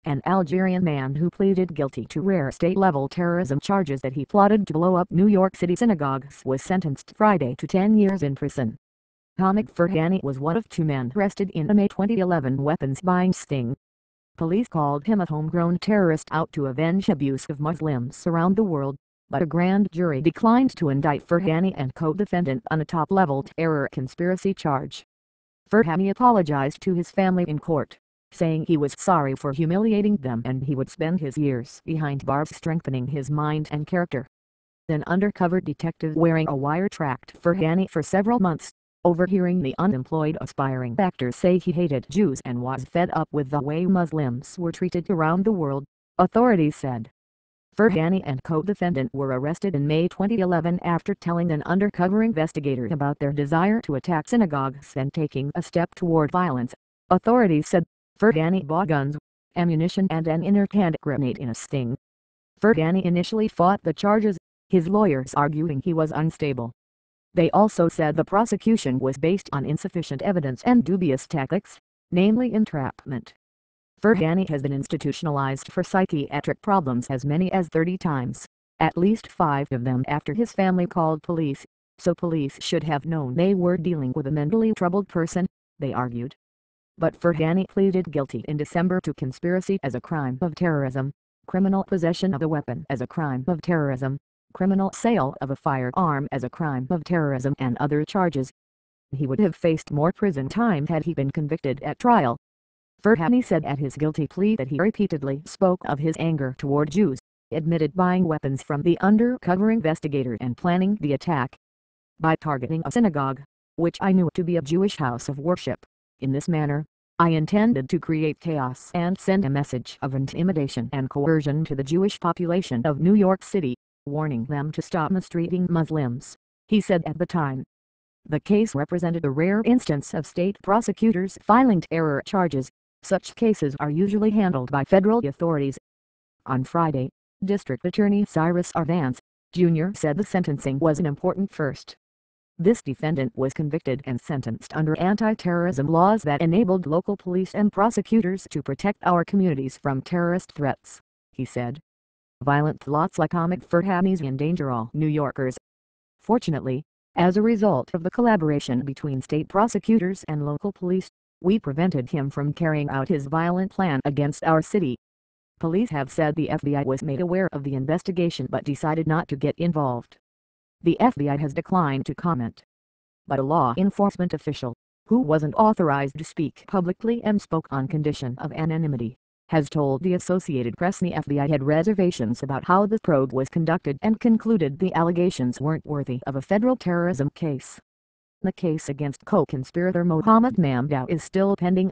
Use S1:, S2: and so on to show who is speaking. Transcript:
S1: an Algerian man who pleaded guilty to rare state-level terrorism charges that he plotted to blow up New York City synagogues, was sentenced Friday to 10 years in prison. Hamid Farhani was one of two men arrested in a May 2011 weapons buying sting. Police called him a homegrown terrorist out to avenge abuse of Muslims around the world, but a grand jury declined to indict Farhani and co-defendant on a top-level terror conspiracy charge. Farhani apologized to his family in court, saying he was sorry for humiliating them and he would spend his years behind bars strengthening his mind and character. An undercover detective wearing a wire tracked Farhani for several months, overhearing the unemployed aspiring actor say he hated Jews and was fed up with the way Muslims were treated around the world, authorities said. Farhani and co-defendant were arrested in May 2011 after telling an undercover investigator about their desire to attack synagogues and taking a step toward violence. Authorities said Farhani bought guns, ammunition and an inert hand grenade in a sting. Farhani initially fought the charges, his lawyers arguing he was unstable. They also said the prosecution was based on insufficient evidence and dubious tactics, namely entrapment. Farhani has been institutionalized for psychiatric problems as many as 30 times, at least 5 of them after his family called police, so police should have known they were dealing with a mentally troubled person, they argued. But Farhani pleaded guilty in December to conspiracy as a crime of terrorism, criminal possession of a weapon as a crime of terrorism, criminal sale of a firearm as a crime of terrorism and other charges. He would have faced more prison time had he been convicted at trial. Farhani said at his guilty plea that he repeatedly spoke of his anger toward Jews, admitted buying weapons from the undercover investigator and planning the attack. By targeting a synagogue, which I knew to be a Jewish house of worship, in this manner, I intended to create chaos and send a message of intimidation and coercion to the Jewish population of New York City, warning them to stop mistreating Muslims, he said at the time. The case represented a rare instance of state prosecutors filing terror charges. Such cases are usually handled by federal authorities. On Friday, District Attorney Cyrus R. Vance, Jr. said the sentencing was an important first. This defendant was convicted and sentenced under anti-terrorism laws that enabled local police and prosecutors to protect our communities from terrorist threats, he said. Violent plots like Hamid Farhani's endanger all New Yorkers. Fortunately, as a result of the collaboration between state prosecutors and local police, we prevented him from carrying out his violent plan against our city. Police have said the FBI was made aware of the investigation but decided not to get involved. The FBI has declined to comment. But a law enforcement official, who wasn't authorized to speak publicly and spoke on condition of anonymity, has told the Associated Press the FBI had reservations about how the probe was conducted and concluded the allegations weren't worthy of a federal terrorism case. The case against co-conspirator Mohammed Mamdouh is still pending.